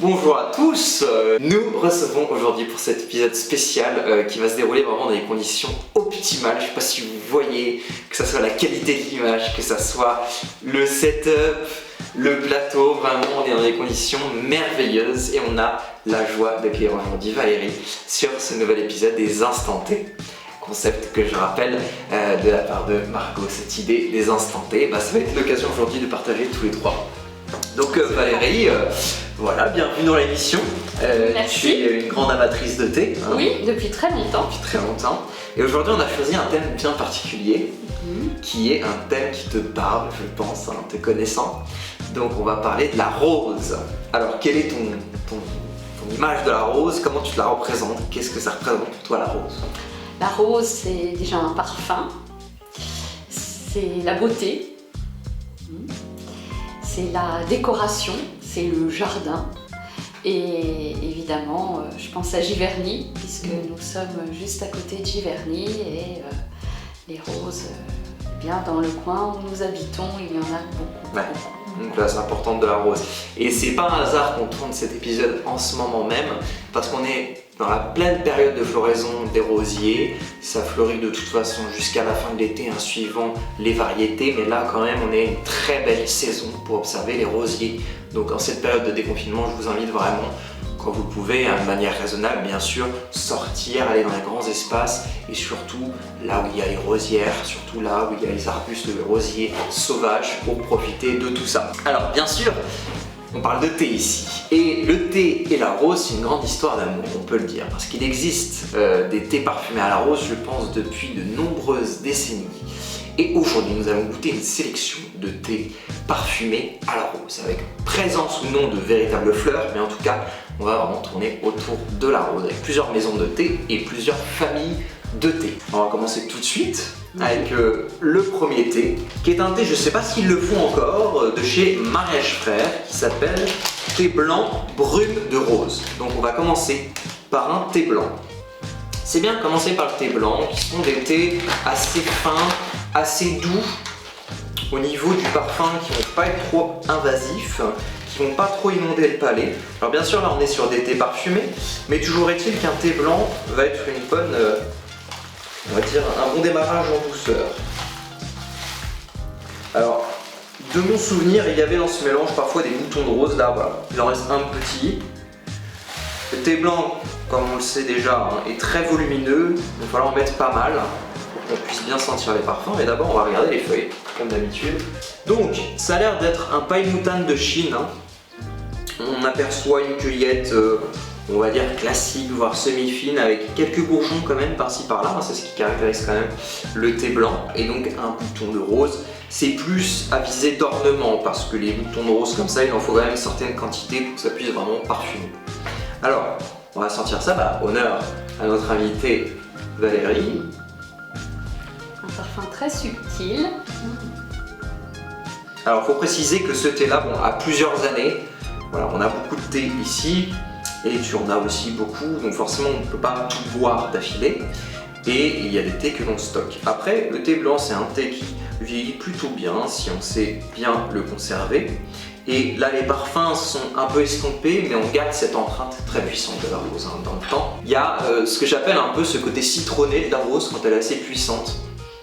Bonjour à tous, nous recevons aujourd'hui pour cet épisode spécial qui va se dérouler vraiment dans des conditions optimales. Je ne sais pas si vous voyez, que ce soit la qualité de l'image, que ce soit le setup, le plateau, vraiment on est dans des conditions merveilleuses et on a la joie d'accueillir aujourd'hui Valérie sur ce nouvel épisode des Instants T. Concept que je rappelle de la part de Margot, cette idée des Instants T, ça va être l'occasion aujourd'hui de partager tous les trois. Donc Valérie, voilà, bienvenue dans l'émission. Tu es une grande amatrice de thé. Hein. Oui, depuis très longtemps. Depuis très longtemps. Et aujourd'hui on a choisi un thème bien particulier, qui est un thème qui te parle, je pense, te connaissant. Donc on va parler de la rose. Alors quelle est ton image de la rose? Comment tu te la représentes? Qu'est-ce que ça représente pour toi la rose? La rose, c'est déjà un parfum, c'est la beauté, c'est la décoration, c'est le jardin. Et évidemment, je pense à Giverny, puisque nous sommes juste à côté de Giverny et les roses, bien dans le coin où nous habitons, il y en a beaucoup. Ouais. Donc là, c'est important de la rose. Et c'est pas un hasard qu'on tourne cet épisode en ce moment même, parce qu'on est dans la pleine période de floraison des rosiers. Ça fleurit de toute façon jusqu'à la fin de l'été, suivant les variétés. Mais là, quand même, on est une très belle saison pour observer les rosiers. Donc en cette période de déconfinement, je vous invite vraiment, quand vous pouvez, de manière raisonnable, bien sûr, sortir, aller dans les grands espaces et surtout là où il y a les rosières, surtout là où il y a les arbustes de rosiers sauvages pour profiter de tout ça. Alors bien sûr, on parle de thé ici. Et le thé et la rose, c'est une grande histoire d'amour, on peut le dire. Parce qu'il existe des thés parfumés à la rose, je pense, depuis de nombreuses décennies. Et aujourd'hui, nous allons goûter une sélection de thés parfumés à la rose, avec présence ou non de véritables fleurs, mais en tout cas, on va vraiment tourner autour de la rose, avec plusieurs maisons de thé et plusieurs familles de thé. On va commencer tout de suite avec le premier thé, qui est un thé, je ne sais pas s'ils le font encore, de chez Mariage Frères, qui s'appelle thé blanc brume de rose. Donc on va commencer par un thé blanc. C'est bien de commencer par le thé blanc, qui sont des thés assez fins, assez doux au niveau du parfum, qui ne vont pas être trop invasifs, qui ne vont pas trop inonder le palais. Alors bien sûr là on est sur des thés parfumés, mais toujours est-il qu'un thé blanc va être une bonne, on va dire un bon démarrage en douceur. Alors de mon souvenir, il y avait dans ce mélange parfois des boutons de rose. Là voilà, il en reste un petit. Le thé blanc, comme on le sait déjà, est très volumineux, il va falloir en mettre pas mal pour qu'on puisse bien sentir les parfums. Mais d'abord on va regarder les feuilles, comme d'habitude. Donc ça a l'air d'être un paille moutane de Chine. On aperçoit une cueillette, on va dire classique, voire semi-fine, avec quelques bourgeons quand même par-ci par-là. C'est ce qui caractérise quand même le thé blanc. Et donc un bouton de rose, c'est plus à visée d'ornement, parce que les boutons de rose comme ça, il en faut quand même une certaine quantité pour que ça puisse vraiment parfumer. Alors, on va sentir ça, honneur à notre invitée Valérie. Un parfum très subtil. Alors, il faut préciser que ce thé-là, a plusieurs années. Voilà, on a beaucoup de thé ici, et tu en as aussi beaucoup, donc forcément on ne peut pas tout boire d'affilée. Et il y a des thés que l'on stocke. Après, le thé blanc, c'est un thé qui vieillit plutôt bien, si on sait bien le conserver. Et là, les parfums sont un peu estompés, mais on garde cette empreinte très puissante de la rose dans le temps. Il y a ce que j'appelle un peu ce côté citronné de la rose quand elle est assez puissante.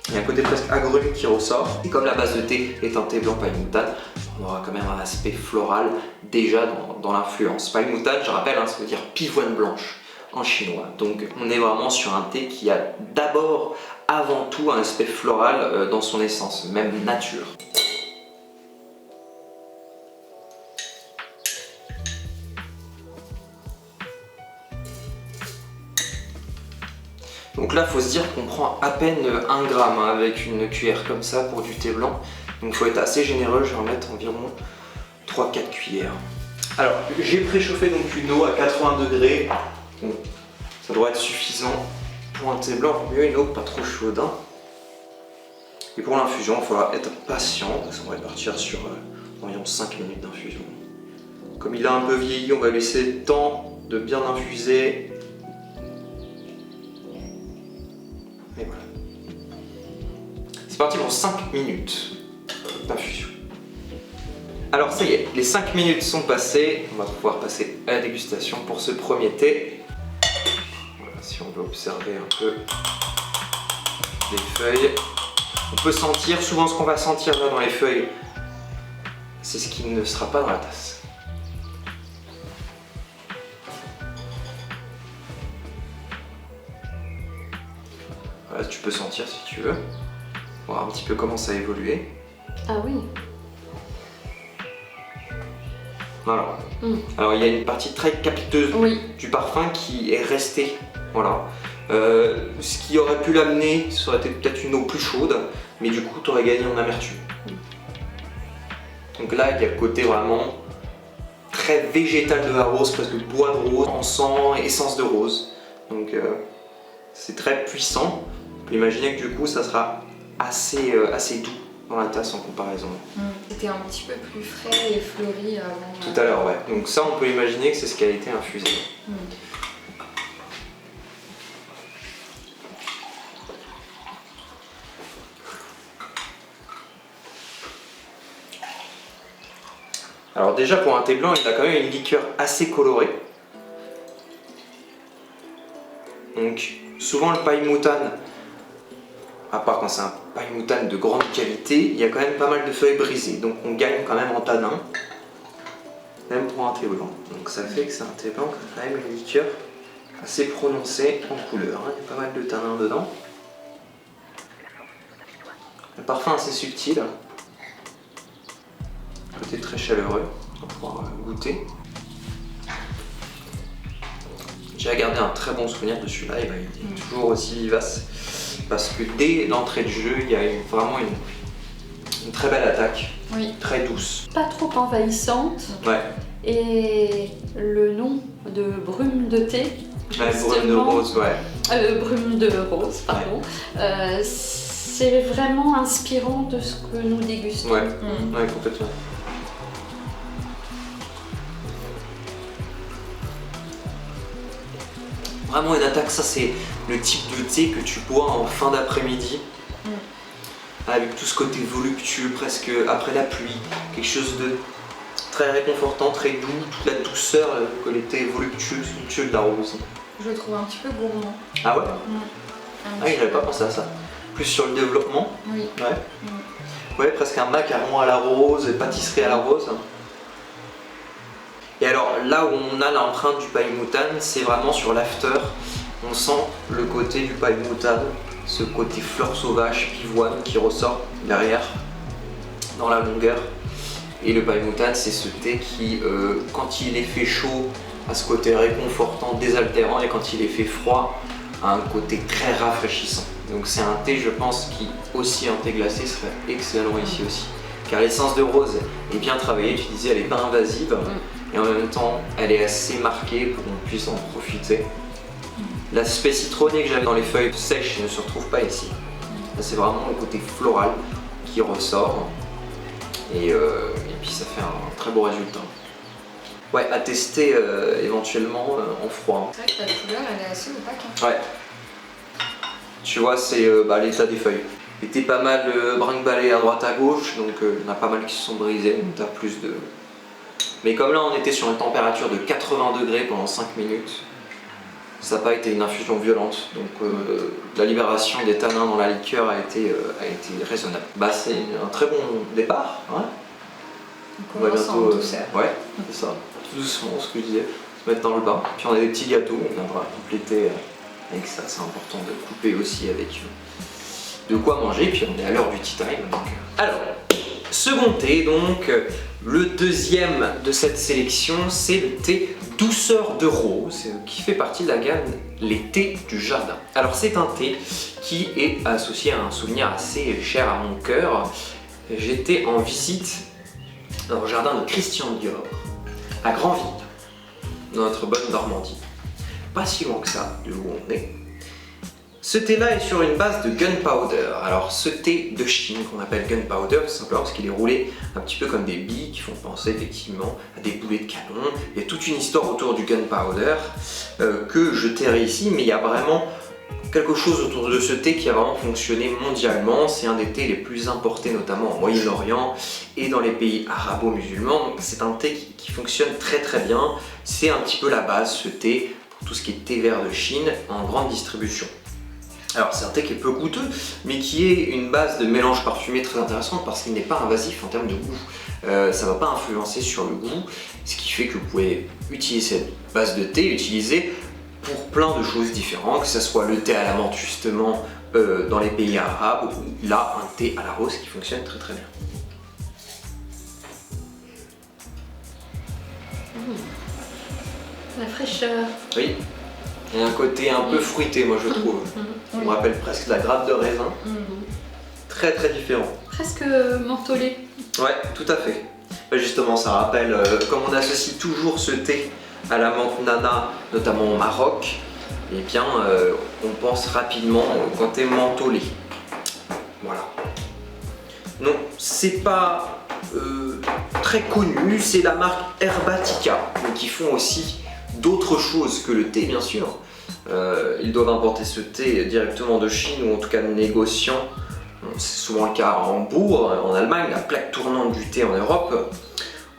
Il y a un côté presque agrume qui ressort. Et comme la base de thé est un thé blanc paille moutane, on aura quand même un aspect floral déjà dans l'influence. Paille moutane, je rappelle, ça veut dire pivoine blanche en chinois. Donc on est vraiment sur un thé qui a d'abord, avant tout, un aspect floral dans son essence, même nature. Donc là, il faut se dire qu'on prend à peine 1 gramme avec une cuillère comme ça pour du thé blanc. Donc il faut être assez généreux, je vais en mettre environ 3-4 cuillères. Alors, j'ai préchauffé donc une eau à 80 degrés. Bon, ça doit être suffisant pour un thé blanc. Mieux une eau pas trop chaude. Et pour l'infusion, il faudra être patient, parce qu'on va partir sur environ 5 minutes d'infusion. Comme il a un peu vieilli, on va laisser le temps de bien infuser. Et voilà. C'est parti pour 5 minutes d'infusion. Alors ça y est, les 5 minutes sont passées. On va pouvoir passer à la dégustation pour ce premier thé. Voilà, si on veut observer un peu les feuilles. On peut sentir, souvent ce qu'on va sentir là dans les feuilles, c'est ce qui ne sera pas dans la tasse. Voilà, tu peux sentir si tu veux. Voir un petit peu comment ça a évolué. Ah oui. Voilà. Alors il y a une partie très capiteuse du parfum qui est restée. Voilà. Ce qui aurait pu l'amener, ça aurait été peut-être une eau plus chaude, mais du coup tu aurais gagné en amertume. Donc là il y a le côté vraiment très végétal de la rose, presque bois de rose, encens, essence de rose. Donc c'est très puissant. On peut imaginer que du coup ça sera assez doux dans la tasse en comparaison. C'était un petit peu plus frais et fleuri avant. Tout à l'heure, ouais. Donc ça, on peut imaginer que c'est ce qui a été infusé. Alors déjà, pour un thé blanc, il a quand même une liqueur assez colorée. Donc souvent, le paille moutane, à part quand c'est un paille moutane de grande qualité, il y a quand même pas mal de feuilles brisées, donc on gagne quand même en tanin, même pour un thé blanc. Donc ça fait que c'est un thé blanc qui a quand même une liqueur assez prononcée en couleur, hein. Il y a pas mal de tanin dedans. Le parfum assez subtil, côté très chaleureux, on va pouvoir goûter. J'ai gardé un très bon souvenir de celui-là, il est toujours aussi vivace. Parce que dès l'entrée de jeu, il y a vraiment une très belle attaque, très douce. Pas trop envahissante. Ouais. Et le nom de brume de thé. Brume de rose, ouais. Brume de rose, pardon. Ouais. C'est vraiment inspirant de ce que nous dégustons. Ouais, ouais, complètement. Vraiment une attaque, ça c'est le type de thé que tu bois en fin d'après-midi, avec tout ce côté voluptueux, presque après la pluie, quelque chose de très réconfortant, très doux, toute la douceur que les thés voluptueux, somptueux de la rose. Je le trouve un petit peu gourmand. Ah ouais? Ah oui, j'avais pas pensé à ça. Plus sur le développement. Oui. Ouais. Ouais, presque un macaron à la rose, pâtisserie à la rose. Et alors là où on a l'empreinte du paille moutane, c'est vraiment sur l'after. On sent le côté du paille moutane, ce côté fleur sauvage, pivoine qui ressort derrière, dans la longueur. Et le paille moutane, c'est ce thé qui, quand il est fait chaud, a ce côté réconfortant, désaltérant, et quand il est fait froid, a un côté très rafraîchissant. Donc c'est un thé, je pense, qui aussi un thé glacé serait excellent ici aussi. Car l'essence de rose est bien travaillée, tu disais, elle est pas invasive. Et en même temps, elle est assez marquée pour qu'on puisse en profiter. L'aspect citronné que j'avais dans les feuilles sèches ne se retrouve pas ici. Là, c'est vraiment le côté floral qui ressort. Et puis ça fait un très beau résultat. Ouais, à tester éventuellement en froid. C'est vrai que la couleur, elle est assez opaque. Ouais. Tu vois, c'est l'état des feuilles. Il était pas mal brinque-ballé à droite à gauche, donc il y en a pas mal qui se sont brisés, donc t'as plus de... Mais comme là on était sur une température de 80 degrés pendant 5 minutes, ça n'a pas été une infusion violente, donc la libération des tanins dans la liqueur a été raisonnable. Bah c'est un très bon départ, hein. Donc on va bientôt... en douceur. Ouais, c'est ça, tout doucement ce que je disais, se mettre dans le bain. Puis on a des petits gâteaux, on viendra compléter avec ça, c'est important de couper aussi avec de quoi manger, puis on est à l'heure du tea time. Donc... Alors, second thé, donc le deuxième de cette sélection, c'est le thé douceur de rose, qui fait partie de la gamme les thés du jardin. Alors c'est un thé qui est associé à un souvenir assez cher à mon cœur. J'étais en visite dans le jardin de Christian Dior, à Granville, dans notre bonne Normandie. Pas si loin que ça de où on est. Ce thé-là est sur une base de gunpowder. Alors ce thé de Chine qu'on appelle gunpowder, tout simplement parce qu'il est roulé un petit peu comme des billes qui font penser effectivement à des boulets de canon. Il y a toute une histoire autour du gunpowder que je tairai ici, mais il y a vraiment quelque chose autour de ce thé qui a vraiment fonctionné mondialement. C'est un des thés les plus importés, notamment au Moyen-Orient et dans les pays arabo-musulmans. Donc c'est un thé qui fonctionne très très bien. C'est un petit peu la base, ce thé, pour tout ce qui est thé vert de Chine en grande distribution. Alors c'est un thé qui est peu coûteux, mais qui est une base de mélange parfumé très intéressante parce qu'il n'est pas invasif en termes de goût. Ça ne va pas influencer sur le goût, ce qui fait que vous pouvez utiliser cette base de thé, utiliser pour plein de choses différentes, que ce soit le thé à la menthe justement dans les pays arabes, ou là un thé à la rose qui fonctionne très très bien. La fraîcheur. Oui, il y a un côté un peu fruité moi je trouve. On me rappelle presque la grappe de raisin. Très très différent. Presque mentholé. Ouais, tout à fait. Justement, ça rappelle, comme on associe toujours ce thé à la menthe nana, notamment au Maroc, eh bien, on pense rapidement au côté mentholé. Voilà. Non, c'est pas très connu, c'est la marque Herbatica, qui font aussi d'autres choses que le thé, bien sûr. Ils doivent importer ce thé directement de Chine, ou en tout cas négociant. C'est souvent le cas à Hambourg, en Allemagne, la plaque tournante du thé en Europe.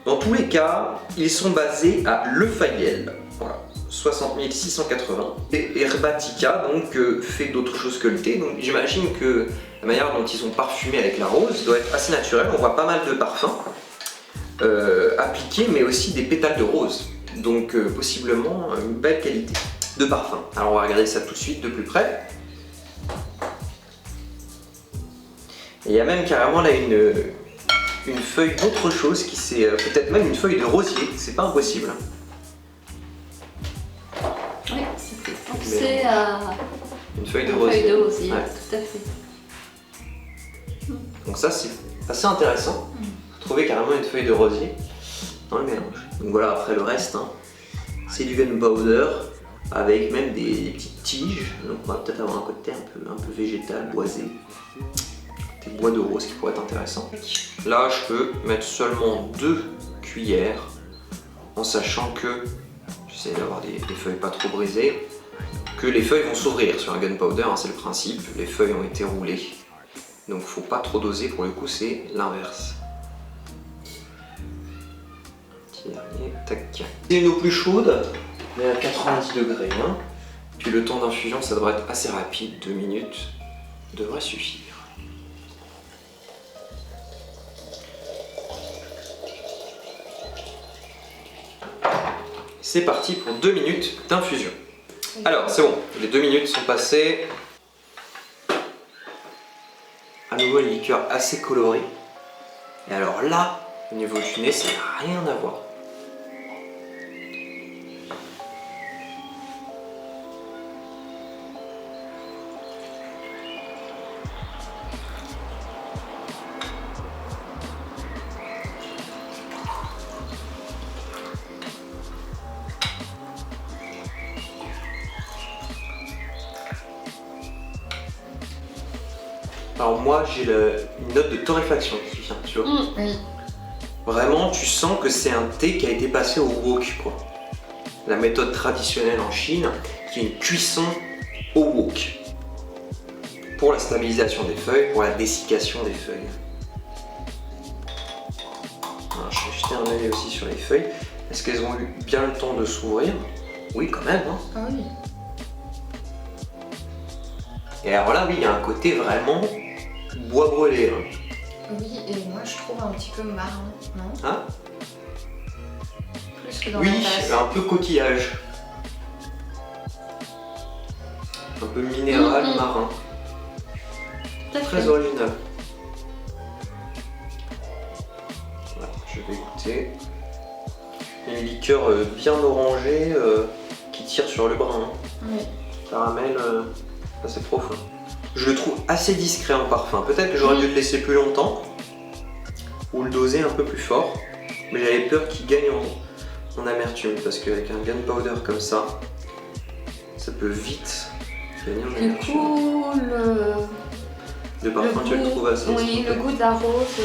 Dans tous les cas, ils sont basés à Le Fayel, voilà, 60 680. Et Herbatica donc, fait d'autres choses que le thé, donc j'imagine que la manière dont ils ont parfumé avec la rose doit être assez naturelle. On voit pas mal de parfums appliqués, mais aussi des pétales de rose, donc possiblement une belle qualité de parfum. Alors on va regarder ça tout de suite de plus près. Et il y a même carrément là une feuille d'autre chose qui c'est peut-être même une feuille de rosier, c'est pas impossible. Oui, ça fait penser à une feuille de une rosier. feuille de rosier, Ouais. tout à fait. Donc ça c'est assez intéressant. Trouver carrément une feuille de rosier dans le mélange. Donc voilà, après le reste, hein, c'est du gunpowder avec même des petites tiges. Donc on va peut-être avoir un côté un peu végétal, boisé. Des bois de rose qui pourraient être intéressants. Là, je peux mettre seulement 2 cuillères en sachant que j'essaie d'avoir des feuilles pas trop brisées, que les feuilles vont s'ouvrir sur un gunpowder, hein, c'est le principe. Les feuilles ont été roulées, donc faut pas trop doser. Pour le coup, c'est l'inverse. Petit dernier, tac. C'est une eau plus chaude, mais à 90 degrés. Hein. Puis le temps d'infusion, ça devrait être assez rapide, 2 minutes devrait suffire. C'est parti pour 2 minutes d'infusion. Alors, c'est bon, les 2 minutes sont passées. À nouveau, une liqueur assez colorée. Et alors là, au niveau du nez, ça n'a rien à voir. Alors moi j'ai une note de torréfaction qui vient, tu vois. Oui. Vraiment tu sens que c'est un thé qui a été passé au wok quoi. La méthode traditionnelle en Chine qui est une cuisson au wok. Pour la stabilisation des feuilles, pour la dessiccation des feuilles. Alors, je vais jeter un œil aussi sur les feuilles. Est-ce qu'elles ont eu bien le temps de s'ouvrir? Oui quand même. Hein. Ah oui. Et alors là oui il y a un côté vraiment bois brûlé. Hein. Oui, et moi je trouve un petit peu marron, non? Hein? Plus que dans Oui, la tasse. un peu coquillage. Un peu minéral, marin. Tout à Très fait. original. Voilà, je vais goûter. Une liqueur bien orangée qui tire sur le brun. Hein. Oui. Caramel assez profond. Je le trouve assez discret en parfum. Peut-être que j'aurais dû le laisser plus longtemps ou le doser un peu plus fort. Mais j'avais peur qu'il gagne en amertume parce qu'avec un gunpowder comme ça, ça peut vite gagner en Du amertume. coup, Le parfum, tu le trouves assez oui, discret. le goût de la rose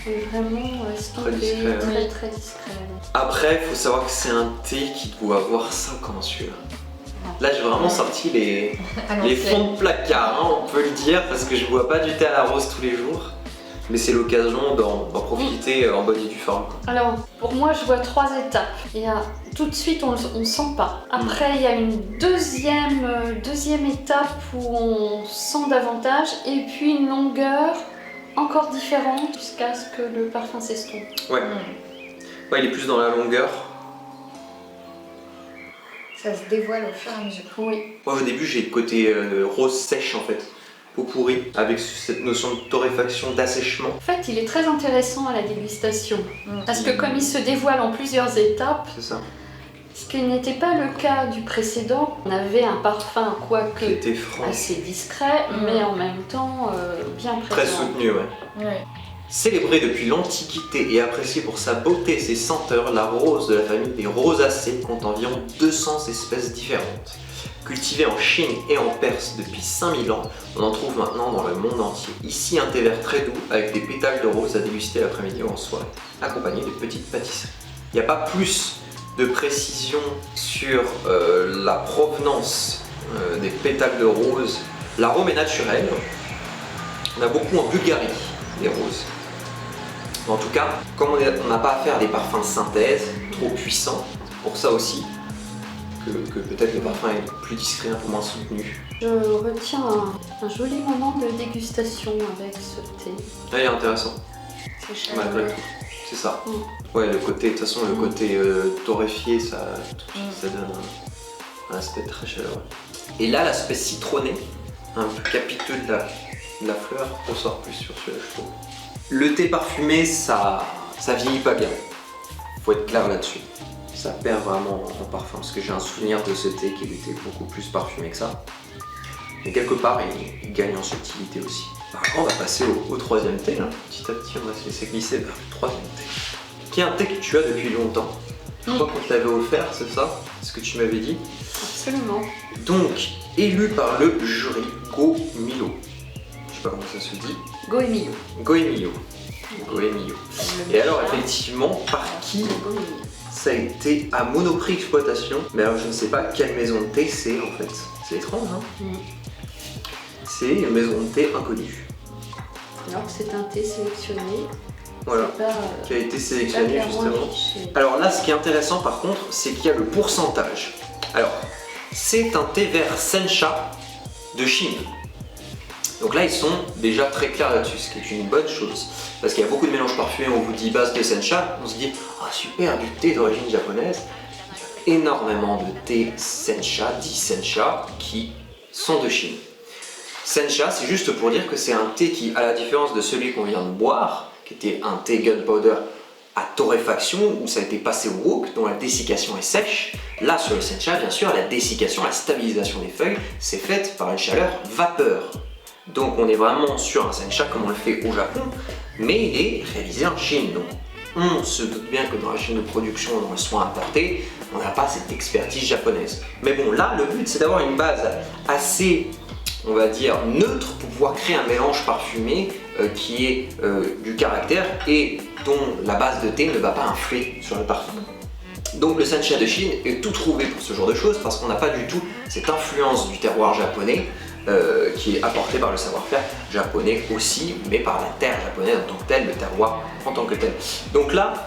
est vraiment estompé, Très discret, très discret. Après, il faut savoir que c'est un thé qui doit avoir 5 ans celui-là. Là, j'ai vraiment sorti les Alors, fonds de placard, hein, on peut le dire, parce que je bois pas du thé à la rose tous les jours. Mais c'est l'occasion d'en profiter en bonne et due forme. Alors, pour moi, je vois 3 étapes. Il y a tout de suite, on ne sent pas. Après, il y a une deuxième étape où on sent davantage, et puis une longueur encore différente jusqu'à ce que le parfum s'estompe. Ouais. Ouais, il est plus dans la longueur. ça se dévoile au fur et à mesure. Oui. Moi, au début, j'ai le côté rose sèche en fait, peau pourrie, avec cette notion de torréfaction, d'assèchement. En fait, il est très intéressant à la dégustation. Parce que comme il se dévoile en plusieurs étapes, C'est ça. ce qui n'était pas le cas du précédent, on avait un parfum, quoique Qui était franc. assez discret, mais en même temps bien présent. Très soutenu, ouais. Ouais. Célébrée depuis l'Antiquité et appréciée pour sa beauté et ses senteurs, la rose de la famille des rosacées compte environ 200 espèces différentes. Cultivée en Chine et en Perse depuis 5000 ans, on en trouve maintenant dans le monde entier. Ici, un thé vert très doux avec des pétales de rose à déguster l'après-midi ou en soirée, accompagné de petites pâtisseries. Il n'y a pas plus de précision sur la provenance des pétales de rose. L'arôme est naturel. On a beaucoup en Bulgarie des roses. En tout cas, comme on n'a pas à faire des parfums de synthèse trop puissants, c'est pour ça aussi que peut-être le parfum est plus discret, un peu moins soutenu. Je retiens un joli moment de dégustation avec ce thé. Là, il est intéressant, C'est malgré chaleureux. tout. C'est ça. Mm. Ouais, le côté, de toute façon, le côté torréfié, ça donne un aspect très chaleureux. Et là, l'aspect citronné, un peu capiteux de la fleur, ressort plus sur celui-là, je trouve. Le thé parfumé, ça vieillit pas bien. Faut être clair là-dessus. Ça perd vraiment en parfum, parce que j'ai un souvenir de ce thé qui était beaucoup plus parfumé que ça. Mais quelque part, il gagne en subtilité aussi. Alors, on va passer au troisième thé, là. Petit à petit, on va se laisser glisser vers le troisième thé. Qui est un thé que tu as depuis longtemps. Je crois qu'on te l'avait offert, c'est ça? C'est ce que tu m'avais dit. Absolument. Donc, élu par le jury Go-Milo. Je sais pas comment ça se dit. Goemio. Goemio. Goemio. Et alors, effectivement, par qui ça a été à Monoprix Exploitation? Mais alors, je ne sais pas quelle maison de thé c'est en fait. C'est étrange, hein? C'est une maison de thé inconnue. Alors que c'est un thé sélectionné. Voilà. C'est pas, Qui a été pas sélectionné clairement justement. affiché. Alors là, ce qui est intéressant par contre, c'est qu'il y a le pourcentage. Alors, c'est un thé vert Sencha de Chine. Donc là, ils sont déjà très clairs là-dessus, ce qui est une bonne chose. Parce qu'il y a beaucoup de mélanges parfumés, on vous dit base de Sencha, on se dit « Ah super, du thé d'origine japonaise ». Il y a énormément de thé Sencha, dit Sencha, qui sont de Chine. Sencha, c'est juste pour dire que c'est un thé qui, à la différence de celui qu'on vient de boire, qui était un thé gunpowder à torréfaction, où ça a été passé au wok, dont la dessiccation est sèche. Là, sur le Sencha, bien sûr, la dessiccation, la stabilisation des feuilles, c'est faite par une chaleur vapeur. Donc on est vraiment sur un Sencha comme on le fait au Japon, mais il est réalisé en Chine. Donc on se doute bien que dans la chaîne de production, dans le soin apporté, on n'a pas cette expertise japonaise. Mais bon, là, le but, c'est d'avoir une base assez, on va dire, neutre pour pouvoir créer un mélange parfumé qui est du caractère et dont la base de thé ne va pas influer sur le parfum. Donc le Sencha de Chine est tout trouvé pour ce genre de choses parce qu'on n'a pas du tout cette influence du terroir japonais qui est apportée par le savoir-faire japonais aussi, mais par la terre japonaise en tant que telle, le terroir en tant que tel. Donc là,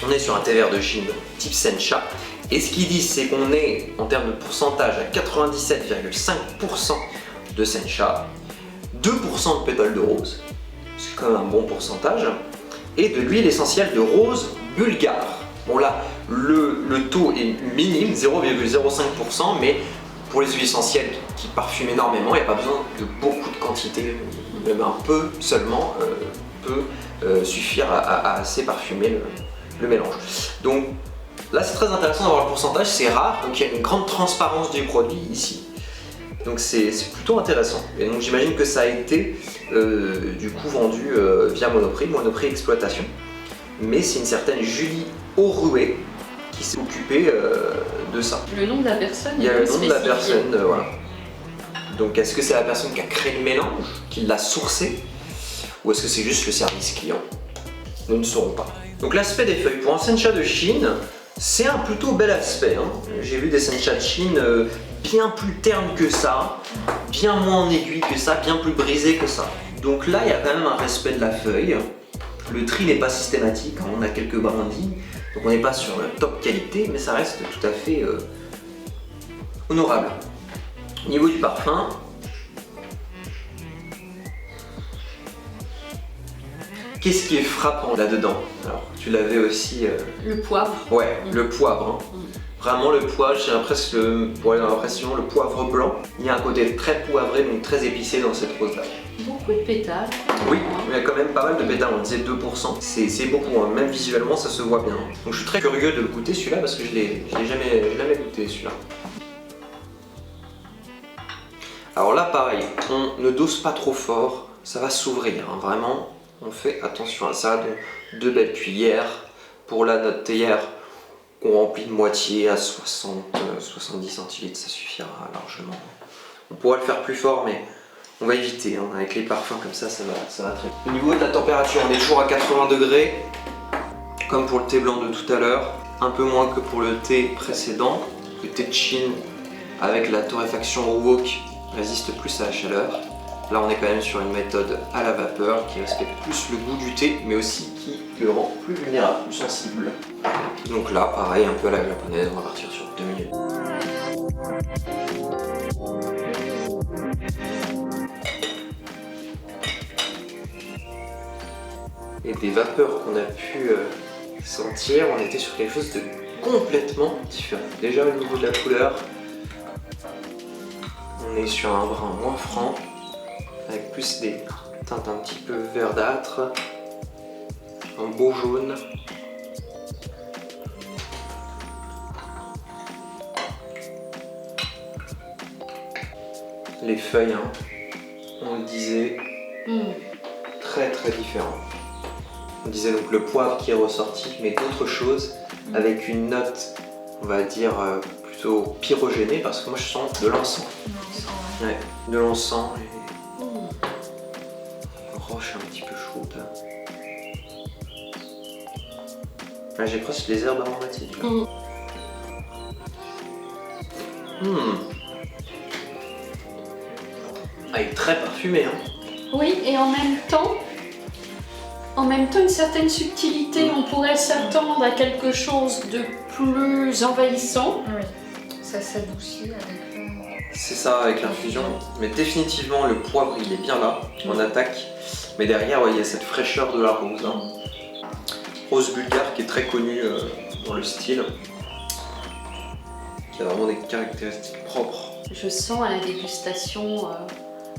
on est sur un thé vert de Chine type Sencha, et ce qu'ils disent, c'est qu'on est en termes de pourcentage à 97,5% de Sencha, 2% de pétales de rose, c'est quand même un bon pourcentage, et de l'huile essentielle de rose bulgare. Bon là, le taux est minime, 0,05%, mais pour les huiles essentielles qui parfument énormément, il n'y a pas besoin de beaucoup de quantité, même un peu seulement peut suffire à assez parfumer le mélange. Donc là, c'est très intéressant d'avoir le pourcentage, c'est rare, donc il y a une grande transparence du produit ici. Donc c'est plutôt intéressant. Et donc j'imagine que ça a été du coup vendu via Monoprix Exploitation. Mais c'est une certaine Julie Aurouet qui s'est occupée de ça. Le nom de la personne. Il y a est le nom de la spécifié. personne, voilà. Donc est-ce que c'est la personne qui a créé le mélange, qui l'a sourcé, ou est-ce que c'est juste le service client? Nous ne saurons pas. Donc l'aspect des feuilles, pour un Sencha de Chine, c'est un plutôt bel aspect. Hein. J'ai vu des Sencha de Chine bien plus terne que ça, bien moins en aiguille que ça, bien plus brisé que ça. Donc là, il y a quand même un respect de la feuille. Le tri n'est pas systématique, hein, on a quelques brindilles, donc on n'est pas sur la top qualité, mais ça reste tout à fait honorable. Au niveau du parfum, qu'est-ce qui est frappant là-dedans? Alors, tu l'avais aussi... Le poivre. Ouais, le poivre. Hein. Vraiment le poivre, j'ai presque, pour aller dans l'impression, le poivre blanc. Il y a un côté très poivré, donc très épicé dans cette rose-là. Beaucoup de pétales. Oui, il y a quand même pas mal de pétales, on disait 2%. C'est beaucoup, hein. Même visuellement ça se voit bien. Donc je suis très curieux de le goûter celui-là parce que je l'ai jamais goûté celui-là. Alors là pareil, on ne dose pas trop fort, ça va s'ouvrir, hein. Vraiment, on fait attention à ça. Donc 2 belles cuillères pour la note théière qu'on remplit de moitié à 60-70 centilitres, ça suffira largement. On pourrait le faire plus fort mais on va éviter, hein. Avec les parfums comme ça va très bien. Au niveau de la température, on est toujours à 80 degrés, comme pour le thé blanc de tout à l'heure, un peu moins que pour le thé précédent. Le thé de Chine avec la torréfaction wok résiste plus à la chaleur. Là on est quand même sur une méthode à la vapeur qui respecte plus le goût du thé, mais aussi qui le rend plus vulnérable, plus sensible. Donc là, pareil, un peu à la japonaise, on va partir sur 2 minutes. Et des vapeurs qu'on a pu sentir, on était sur quelque chose de complètement différent. Déjà au niveau de la couleur, on est sur un brun moins franc, avec plus des teintes un petit peu verdâtres, un beau jaune. Les feuilles, hein, on le disait, très très différent. On disait donc le poivre qui est ressorti, mais d'autres choses, avec une note, on va dire, plutôt pyrogénée, parce que moi je sens de l'encens. Ouais, de l'encens et une roche un petit peu chaude. Là, j'ai presque les herbes aromatiques. Là. Ah, il est très parfumé. Hein. Oui, et en même temps, une certaine subtilité. On pourrait s'attendre à quelque chose de plus envahissant. Oui, ça s'adoucit avec le... C'est ça, avec l'infusion. Mais définitivement, le poivre, il est bien là, en attaque. Mais derrière, ouais, il y a cette fraîcheur de la rose. Hein. Rose bulgare qui est très connue dans le style. Qui a vraiment des caractéristiques propres. Je sens à la dégustation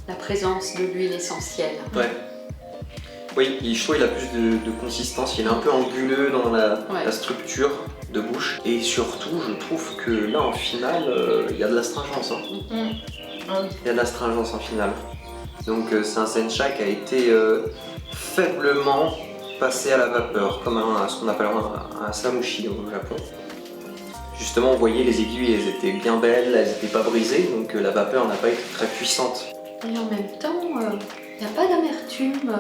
la présence de l'huile essentielle. Ouais. Oui, je trouve qu'il a plus de consistance, il est un peu anguleux dans la structure de bouche. Et surtout, je trouve que là, en finale, il y a de l'astringence. Hein. Il y a de l'astringence en finale. Donc c'est un sencha qui a été faiblement passé à la vapeur, comme ce qu'on appelle un samushi au Japon. Justement, vous voyez, les aiguilles, elles étaient bien belles, elles n'étaient pas brisées, donc la vapeur n'a pas été très puissante. Et en même temps, il n'y a pas d'amertume.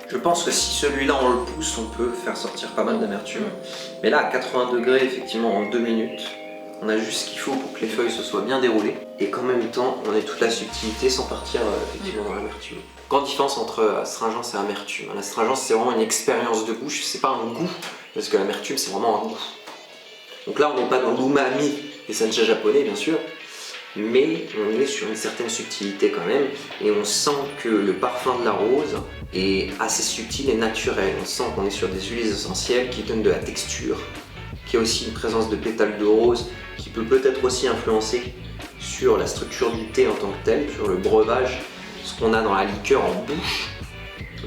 Je pense que si celui-là on le pousse, on peut faire sortir pas mal d'amertume. Mais là, à 80 degrés, effectivement, en 2 minutes, on a juste ce qu'il faut pour que les feuilles se soient bien déroulées et qu'en même temps, on ait toute la subtilité sans partir effectivement dans l'amertume. Grande différence entre astringence et amertume. L'astringence, c'est vraiment une expérience de bouche, c'est pas un goût, parce que l'amertume, c'est vraiment un goût. Donc là, on n'est pas dans l'umami des sencha japonais, bien sûr, mais on est sur une certaine subtilité quand même, et on sent que le parfum de la rose est assez subtil et naturel. On sent qu'on est sur des huiles essentielles qui donnent de la texture, qui a aussi une présence de pétales de rose qui peut peut-être aussi influencer sur la structure du thé en tant que tel, sur le breuvage, ce qu'on a dans la liqueur en bouche.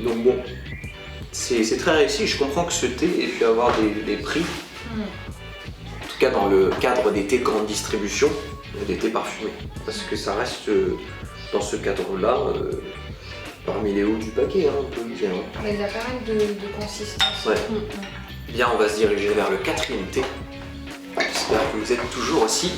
Donc bon, c'est très réussi. Je comprends que ce thé ait pu avoir des prix. En tout cas dans le cadre des thés grande distribution, des thés parfumés. Parce que ça reste dans ce cadre-là parmi les hauts du paquet, hein, on peut le dire. Mais il y a pas mal de consistance. Ouais. Bien, on va se diriger vers le 4e thé. J'espère que vous êtes toujours aussi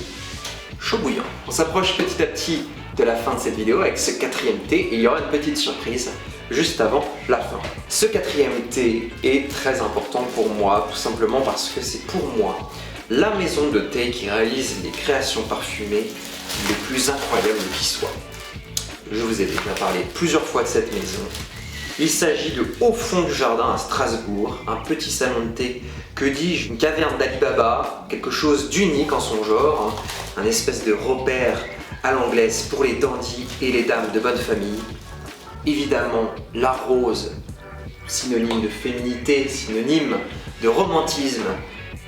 chaud bouillant. On s'approche petit à petit de la fin de cette vidéo avec ce 4e thé et il y aura une petite surprise juste avant la fin. Ce 4e thé est très important pour moi, tout simplement parce que c'est pour moi la maison de thé qui réalise les créations parfumées les plus incroyables qui soient. Je vous ai déjà parlé plusieurs fois de cette maison. Il s'agit de Au fond du jardin à Strasbourg, un petit salon de thé, que dis-je, une caverne d'Ali Baba, quelque chose d'unique en son genre, hein, un espèce de repère à l'anglaise pour les dandys et les dames de bonne famille. Évidemment, la rose, synonyme de féminité, synonyme de romantisme,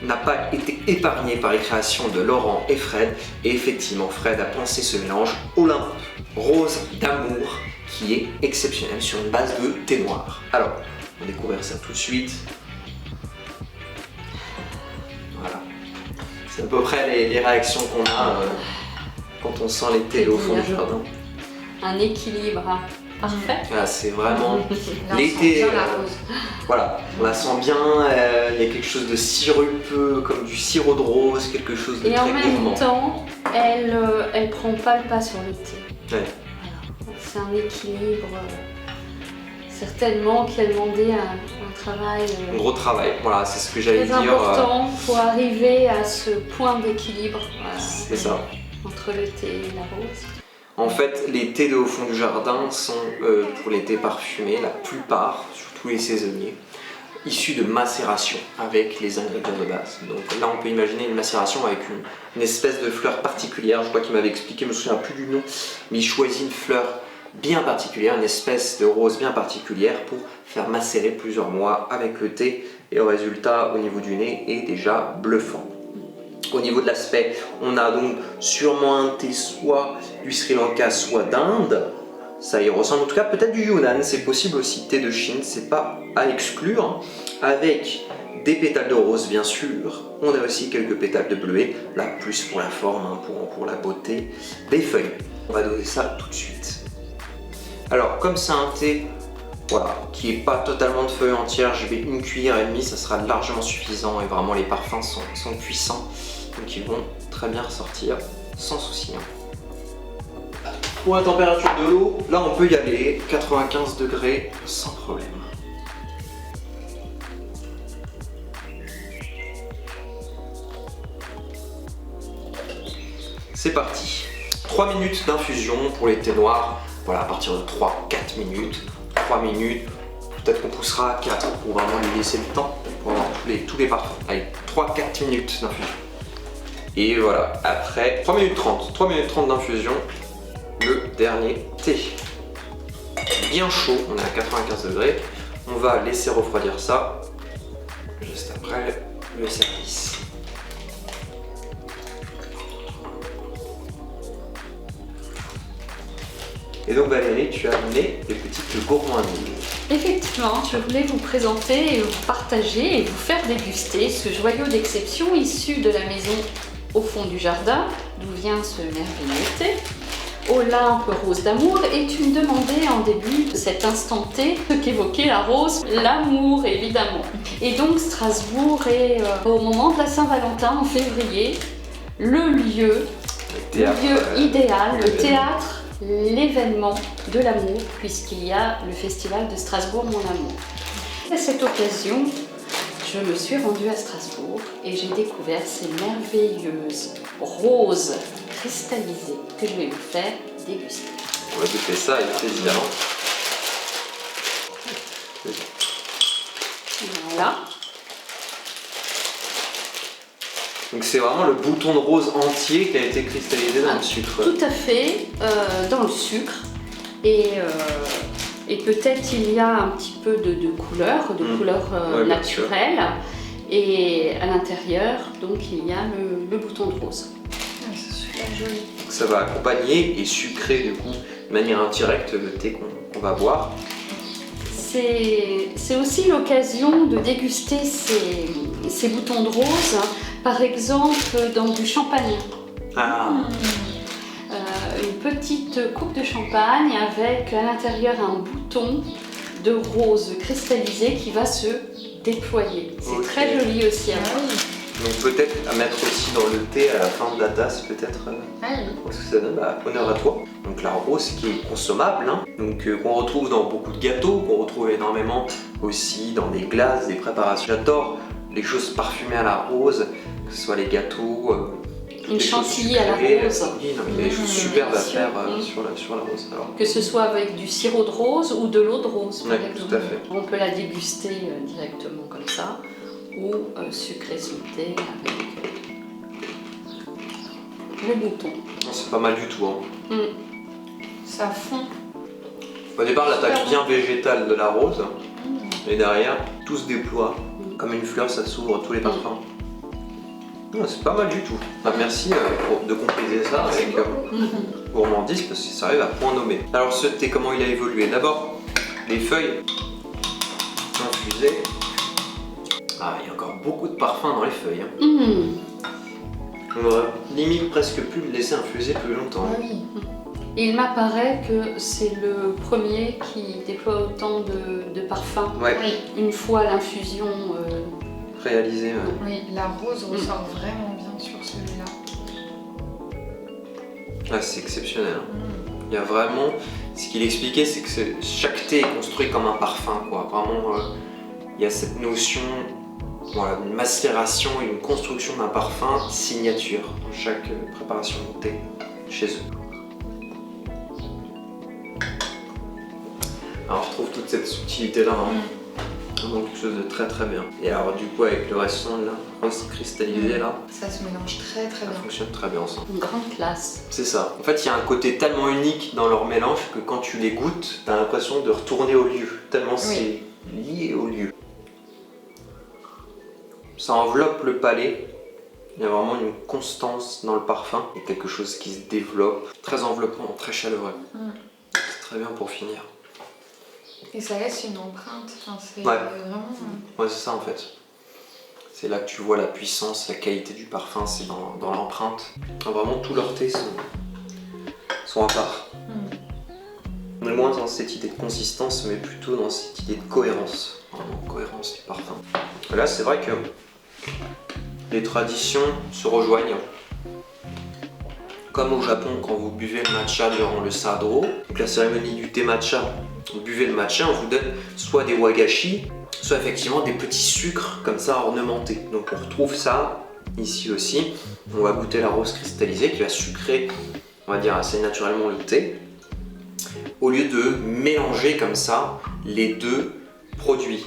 n'a pas été épargnée par les créations de Laurent et Fred. Et effectivement, Fred a pensé ce mélange Olympe, rose d'amour, qui est exceptionnel sur une base de thé noir. Alors, on découvre ça tout de suite. Voilà. C'est à peu près les réactions qu'on a quand on sent les thés au fond du jardin. Un équilibre parfait. Ah, c'est vraiment Là, l'été. on sent bien la rose. Voilà, on la sent bien. Il y a quelque chose de sirupeux, comme du sirop de rose, quelque chose de Et en très même gourmand. temps, elle prend pas le pas sur le thé. Ouais. Voilà. C'est un équilibre certainement qui a demandé un travail Un gros travail, voilà, c'est ce que j'allais très dire. important pour arriver à ce point d'équilibre C'est ça. entre le thé et la rose. En fait, les thés de Au fond du jardin sont, pour les thés parfumés, la plupart, surtout les saisonniers, issus de macération avec les ingrédients de base. Donc là, on peut imaginer une macération avec une espèce de fleur particulière. Je crois qu'il m'avait expliqué, je me souviens plus du nom, mais il choisit une fleur bien particulière, une espèce de rose bien particulière pour faire macérer plusieurs mois avec le thé. Et le résultat, au niveau du nez, est déjà bluffant. Au niveau de l'aspect, on a donc sûrement un thé soit du Sri Lanka, soit d'Inde. Ça y ressemble, en tout cas peut-être du Yunnan, c'est possible aussi, thé de Chine, c'est pas à exclure. Avec des pétales de rose bien sûr, on a aussi quelques pétales de bleuet, là plus pour la forme, hein, pour la beauté des feuilles. On va doser ça tout de suite. Alors comme c'est un thé, voilà, qui est pas totalement de feuilles entières, je vais 1,5 cuillère, ça sera largement suffisant et vraiment les parfums sont puissants, donc ils vont très bien ressortir sans souci. Pour la température de l'eau, là on peut y aller, 95 degrés sans problème. C'est parti. 3 minutes d'infusion pour les thés noirs, voilà, à partir de 3-4 minutes. 3 minutes, peut-être qu'on poussera à 4 pour vraiment lui laisser le temps pour avoir tous les parfums. Allez, 3-4 minutes d'infusion. Et voilà, après 3 minutes 30 d'infusion, le dernier thé. Bien chaud, on est à 95 degrés. On va laisser refroidir ça juste après le service. Et donc Valérie, tu as amené des petites gourmandises. Effectivement, je voulais vous présenter et vous partager et vous faire déguster ce joyau d'exception issu de la maison Au fond du jardin, d'où vient ce merveilleux thé. Olympe rose d'amour, et tu me demandais en début de cet instant T ce qu'évoquait la rose, l'amour évidemment. Et donc Strasbourg est au moment de la Saint-Valentin en février, le lieu idéal, le théâtre, l'événement de l'amour, puisqu'il y a le festival de Strasbourg Mon Amour. À cette occasion, je me suis rendue à Strasbourg et j'ai découvert ces merveilleuses roses cristallisées que je vais vous faire déguster. On va goûter ça avec plaisir. Voilà. Donc c'est vraiment le bouton de rose entier qui a été cristallisé dans le sucre. Tout à fait, dans le sucre. Et peut-être il y a un petit peu de couleur, Ouais, naturelle. Et à l'intérieur, donc il y a le bouton de rose. C'est super joli. Donc ça va accompagner et sucrer du coup de manière indirecte le thé qu'on va boire. C'est aussi l'occasion de déguster ces boutons de rose, par exemple dans du champagne. Ah. Une petite coupe de champagne avec à l'intérieur un bouton de rose cristallisé qui va se déployer. C'est Ok. très joli aussi à voir. Donc peut-être à mettre aussi dans le thé à la fin de la tasse, peut-être. Parce que ça donne honneur à toi. Donc la rose qui est consommable, hein. Donc qu'on retrouve dans beaucoup de gâteaux, qu'on retrouve énormément aussi dans des glaces, des préparations. J'adore les choses parfumées à la rose. que ce soit les gâteaux, Une des choses chantilly à la sucrées. rose. Oui, non, il y a des choses superbes à faire Mmh. sur la rose. Alors, Que ce soit avec du sirop de rose ou de l'eau de rose, par ouais, exemple. tout à fait. On peut la déguster directement comme ça, ou sucré sauté avec le bouton. Non, c'est pas mal du tout. Hein. Ça fond. Au départ, l'attaque Super bien végétale de la rose, et derrière, tout se déploie. Comme une fleur, ça s'ouvre, tous les parfums. Non, c'est pas mal du tout. Bah, merci de compléter ça avec gourmandise, parce que ça arrive à point nommé. Alors ce thé, comment il a évolué? D'abord, les feuilles infusées. Ah, il y a encore beaucoup de parfums dans les feuilles. Hein. On aurait limite presque pu le laisser infuser plus longtemps. Ah oui. Il m'apparaît que c'est le premier qui déploie autant de parfums. Ouais, Oui. Une fois l'infusion. réalisé. Oui, la rose ressort vraiment bien sur celui-là. Ah, c'est exceptionnel. Il y a vraiment. Ce qu'il expliquait, c'est que chaque thé est construit comme un parfum, quoi. Vraiment, il y a cette notion, voilà, d'une macération et une construction d'un parfum signature dans chaque préparation de thé chez eux. Alors, on retrouve toute cette subtilité-là. Hein. Vraiment quelque chose de très très bien. Et alors, du coup, avec le restant de la rose cristallisée là, Ça se mélange très ça bien. fonctionne très bien ensemble. Une grande classe. C'est ça. En fait, il y a un côté tellement unique dans leur mélange que quand tu les goûtes, t'as l'impression de retourner au lieu. Tellement c'est lié au lieu. Ça enveloppe le palais. Il y a vraiment une constance dans le parfum. Il y a quelque chose qui se développe. Très enveloppant, très chaleureux. C'est très bien pour finir. Et ça laisse une empreinte. Enfin, c'est Ouais. vraiment. Ouais, c'est ça en fait. C'est là que tu vois la puissance, la qualité du parfum, c'est dans l'empreinte. Vraiment, tous leurs thés sont à part. On est moins dans cette idée de consistance, mais plutôt dans cette idée de cohérence. Vraiment, cohérence du parfum. Et là, c'est vrai que les traditions se rejoignent. Comme au Japon, quand vous buvez le matcha durant le sadro, donc la cérémonie du thé matcha, vous buvez le matcha, on vous donne soit des wagashi, soit effectivement des petits sucres comme ça ornementés. Donc on retrouve ça ici aussi. On va goûter la rose cristallisée qui va sucrer, on va dire assez naturellement le thé, au lieu de mélanger comme ça les deux produits.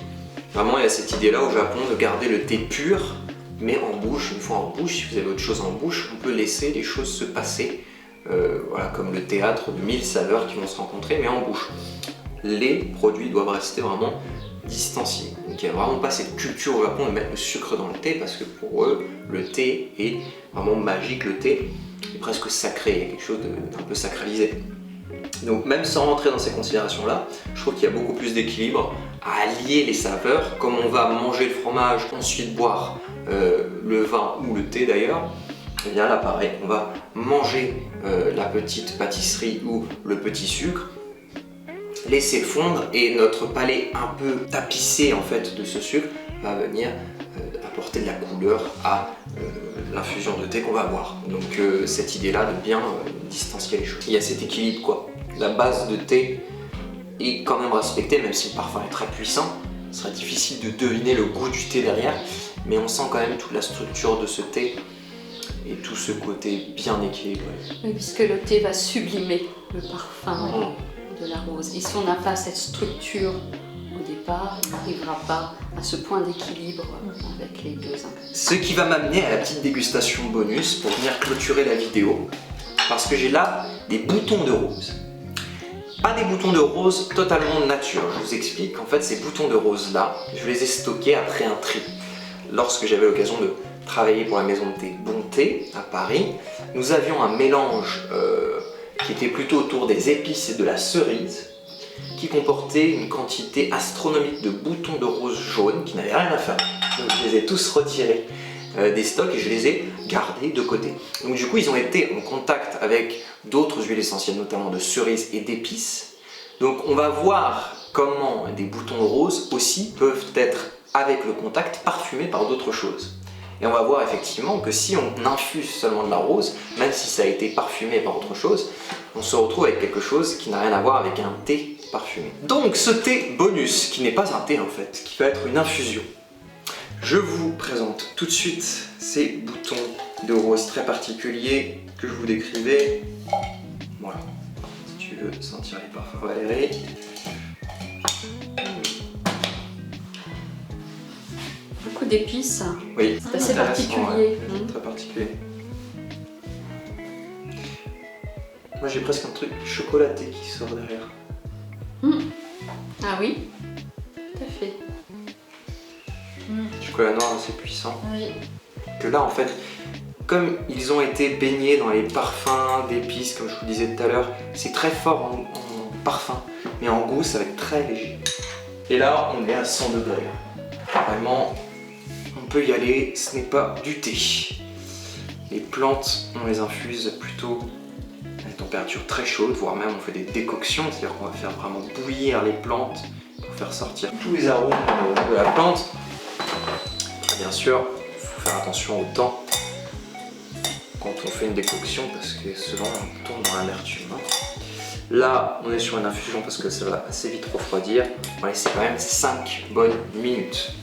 Vraiment, il y a cette idée-là au Japon de garder le thé pur, mais en bouche. Une fois en bouche, si vous avez autre chose en bouche, on peut laisser les choses se passer. Voilà, comme le théâtre de 1000 saveurs qui vont se rencontrer, mais en bouche. Les produits doivent rester vraiment distanciés. Donc il n'y a vraiment pas cette culture au Japon de mettre le sucre dans le thé, parce que pour eux, le thé est vraiment magique, le thé est presque sacré, il y a quelque chose d'un peu sacralisé. Donc même sans rentrer dans ces considérations-là, je trouve qu'il y a beaucoup plus d'équilibre à allier les saveurs, comme on va manger le fromage, ensuite boire le vin ou le thé d'ailleurs. Et bien là pareil, on va manger la petite pâtisserie ou le petit sucre, laisser fondre, et notre palais un peu tapissé en fait de ce sucre va venir apporter de la couleur à l'infusion de thé qu'on va boire. Donc cette idée là de bien distancier les choses. Il y a cet équilibre quoi. La base de thé est quand même respectée, même si le parfum est très puissant. Ce sera difficile de deviner le goût du thé derrière, mais on sent quand même toute la structure de ce thé et tout ce côté bien équilibré. Oui, puisque le thé va sublimer le parfum de la rose. Et si on n'a pas cette structure au départ, on n'arrivera pas à ce point d'équilibre avec les deux ingrédients. Ce qui va m'amener à la petite dégustation bonus pour venir clôturer la vidéo, parce que j'ai là des boutons de rose. Pas des boutons de rose totalement nature, je vous explique. En fait, ces boutons de rose là, je les ai stockés après un tri. Lorsque j'avais l'occasion de travailler pour la maison de thé Bonté à Paris, nous avions un mélange qui était plutôt autour des épices et de la cerise, qui comportait une quantité astronomique de boutons de rose jaune qui n'avaient rien à faire. Donc je les ai tous retirés des stocks et je les ai gardés de côté. Donc du coup, ils ont été en contact avec d'autres huiles essentielles, notamment de cerise et d'épices. Donc on va voir comment des boutons de rose aussi peuvent être, avec le contact, parfumés par d'autres choses. Et on va voir effectivement que si on infuse seulement de la rose, même si ça a été parfumé par autre chose, on se retrouve avec quelque chose qui n'a rien à voir avec un thé parfumé. Donc ce thé bonus, qui n'est pas un thé en fait, qui va être une infusion, Je vous présente tout de suite ces boutons de rose très particuliers que je vous décrivais. Voilà, si tu veux sentir les parfums Valérie. Beaucoup d'épices. Oui, C'est assez intéressant, particulier. ouais. Très particulier. Moi j'ai presque un truc chocolaté qui sort derrière. Ah oui, tout à fait. Chocolat noir assez puissant. Oui. Que là en fait, comme ils ont été baignés dans les parfums d'épices, comme je vous disais tout à l'heure, c'est très fort en parfum, mais en goût ça va être très léger. Et là on est à 100 degrés. Vraiment, on peut y aller, ce n'est pas du thé. Les plantes, on les infuse plutôt à une température très chaude, voire même on fait des décoctions, c'est-à-dire qu'on va faire vraiment bouillir les plantes pour faire sortir tous les arômes de la plante. Bien sûr, il faut faire attention au temps quand on fait une décoction parce que souvent on tombe dans l'amertume. Là, on est sur une infusion parce que ça va assez vite refroidir. On va laisser quand même 5 bonnes minutes.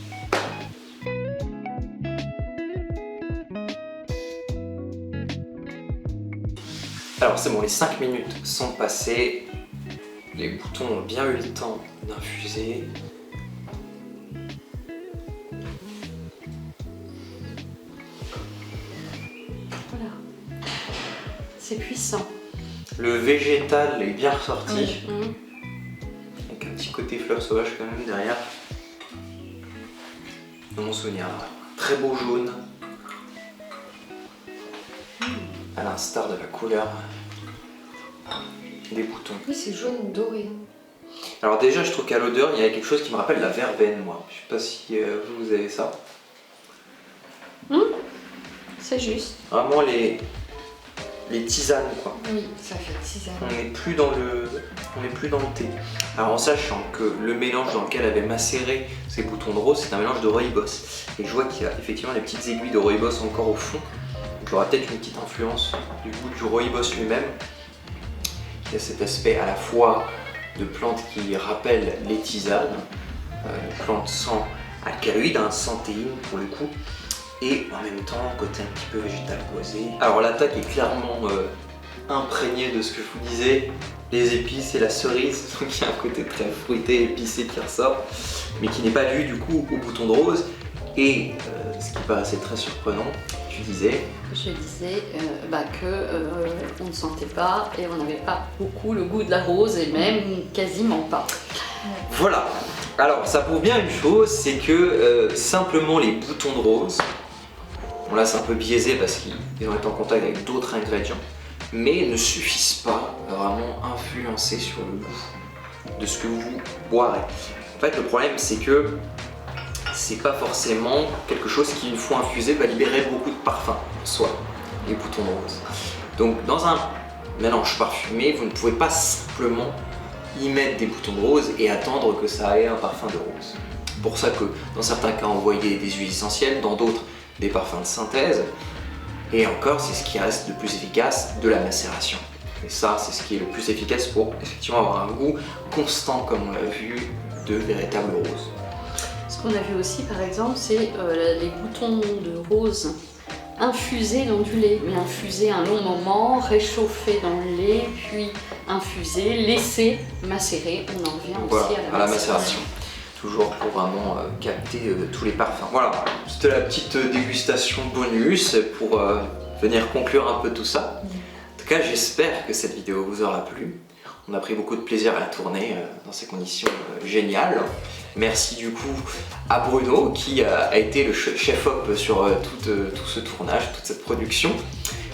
Alors c'est bon, les 5 minutes sont passées. Les boutons ont bien eu le temps d'infuser. Voilà. C'est puissant. Le végétal est bien ressorti. Oui. Avec un petit côté fleur sauvage quand même derrière. Dans mon souvenir, un très beau jaune. À l'instar de la couleur des boutons. Oui, c'est jaune doré. Alors déjà, je trouve qu'à l'odeur, il y a quelque chose qui me rappelle la verveine, moi. Je sais pas si vous avez ça. C'est juste. Vraiment les tisanes, quoi. Oui, ça fait tisane. On n'est plus dans le thé. Alors en sachant que le mélange dans lequel avait macéré ces boutons de rose, c'est un mélange de rooibos. Et je vois qu'il y a effectivement des petites aiguilles de rooibos encore au fond. Donc il y aura peut-être une petite influence du goût du rooibos lui-même. Il y a cet aspect à la fois de plantes qui rappellent les tisanes, plantes sans alcaloïdes, sans théine pour le coup, et en même temps côté un petit peu végétal boisé. Alors l'attaque est clairement imprégnée de ce que je vous disais, les épices et la cerise, donc il y a un côté très fruité, épicé qui ressort, mais qui n'est pas dû du coup au bouton de rose. Et ce qui paraissait très surprenant, tu disais... Je disais on ne sentait pas et on n'avait pas beaucoup le goût de la rose et même quasiment pas. Voilà. Alors ça prouve bien une chose, c'est que simplement les boutons de rose, bon là c'est un peu biaisé parce qu'ils ont été en contact avec d'autres ingrédients, mais ne suffisent pas à vraiment influencer sur le goût de ce que vous boirez. En fait le problème c'est que c'est pas forcément quelque chose qui, une fois infusé, va libérer beaucoup de parfum en soi, les boutons de rose. Donc dans un mélange parfumé, vous ne pouvez pas simplement y mettre des boutons de rose et attendre que ça ait un parfum de rose. C'est pour ça que dans certains cas, envoyer des huiles essentielles, dans d'autres, des parfums de synthèse. Et encore, c'est ce qui reste le plus efficace de la macération. Et ça, c'est ce qui est le plus efficace pour effectivement avoir un goût constant, comme on l'a vu, de véritable rose. Ce qu'on a vu aussi par exemple, c'est les boutons de rose infusés dans du lait, mais infusés un long moment, réchauffés dans le lait, puis infusés, laissés macérer. On en revient aussi à la macération. Toujours pour vraiment capter tous les parfums. Voilà, c'était la petite dégustation bonus pour venir conclure un peu tout ça. En tout cas, j'espère que cette vidéo vous aura plu. On a pris beaucoup de plaisir à la tourner dans ces conditions géniales. Merci du coup à Bruno qui a été le chef-op sur tout ce tournage, toute cette production.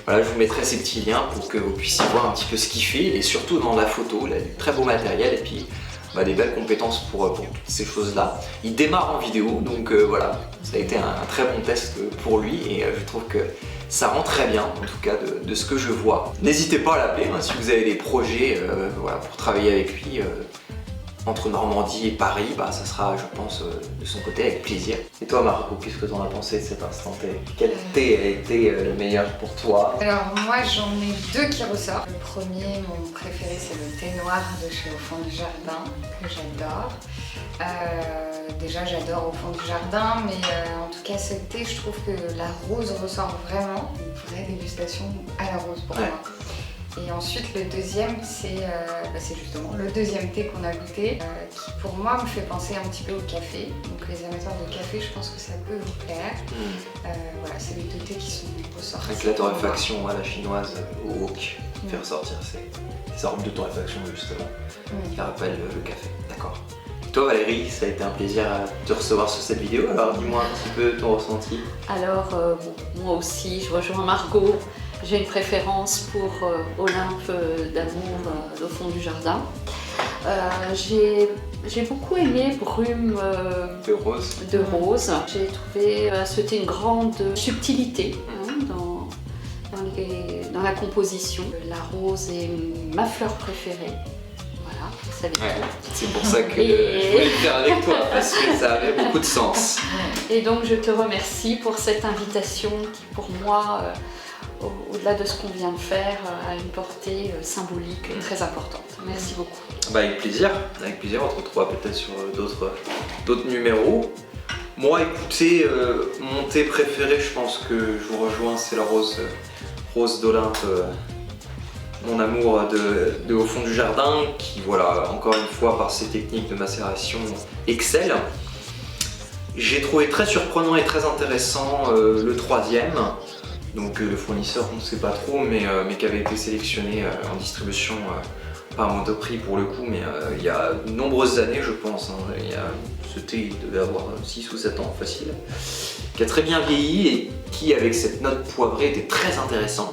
Voilà, je vous mettrai ces petits liens pour que vous puissiez voir un petit peu ce qu'il fait et surtout dans la photo, il a du très beau matériel et puis des belles compétences pour toutes ces choses-là. Il démarre en vidéo, donc voilà, ça a été un très bon test pour lui et je trouve que ça rend très bien, en tout cas de ce que je vois. N'hésitez pas à l'appeler si vous avez des projets pour travailler avec lui. entre Normandie et Paris, bah, ça sera, je pense, de son côté avec plaisir. Et toi, Marco, qu'est-ce que tu en as pensé de cet instant T? Quel thé a été le meilleur pour toi? Alors moi j'en ai deux qui ressortent. Le premier, mon préféré, c'est le thé noir de chez Au Fond du Jardin, que j'adore. Déjà j'adore Au Fond du Jardin, mais en tout cas ce thé, je trouve que la rose ressort vraiment. Une vraie dégustation à la rose pour moi. Et ensuite le deuxième, c'est justement le deuxième thé qu'on a goûté, qui pour moi me fait penser un petit peu au café. Donc les amateurs de café, je pense que ça peut vous plaire. Voilà, c'est les deux thés qui sont ressortis. Avec la torréfaction à la chinoise au wok, fait ressortir ces arômes de torréfaction justement, qui rappellent le café. D'accord. Et toi Valérie, ça a été un plaisir de te recevoir sur cette vidéo. Alors dis-moi un petit peu ton ressenti. Alors, moi aussi, je rejoins Margot. J'ai une préférence pour Olympe d'amour au fond du jardin. J'ai beaucoup aimé Brume de rose. J'ai trouvé ce thé une grande subtilité dans la composition. La rose est ma fleur préférée. Voilà, vous savez tout. C'est pour ça que je voulais le faire avec toi, parce que ça avait beaucoup de sens. Et donc je te remercie pour cette invitation qui pour moi, au-delà de ce qu'on vient de faire, a une portée symbolique très importante. Merci beaucoup. Bah avec plaisir, on se retrouvera peut-être sur d'autres numéros. Moi écoutez, mon thé préféré, je pense que je vous rejoins, c'est la rose d'Olympe, mon amour de Au Fond du Jardin, qui voilà, encore une fois par ses techniques de macération excelle. J'ai trouvé très surprenant et très intéressant le troisième. Donc le fournisseur, on ne sait pas trop, mais qui avait été sélectionné en distribution, pas à Monoprix pour le coup, mais il y a de nombreuses années je pense. Ce thé il devait avoir 6 ou 7 ans facile, qui a très bien vieilli et qui avec cette note poivrée était très intéressant.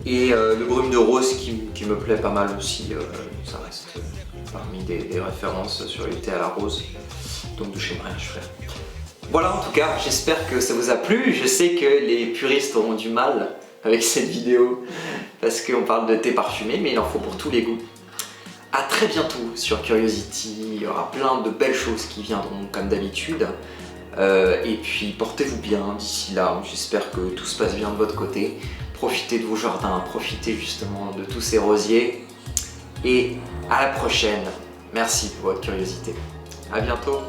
Et le Brume de rose qui me plaît pas mal aussi, ça reste parmi des références sur les thés à la rose, donc de chez Mariage Frères. Voilà, en tout cas, j'espère que ça vous a plu. Je sais que les puristes auront du mal avec cette vidéo parce qu'on parle de thé parfumé, mais il en faut pour tous les goûts. A très bientôt sur Curiosity, il y aura plein de belles choses qui viendront comme d'habitude. Et puis portez-vous bien d'ici là, j'espère que tout se passe bien de votre côté. Profitez de vos jardins, profitez justement de tous ces rosiers. Et à la prochaine. Merci pour votre curiosité. À bientôt.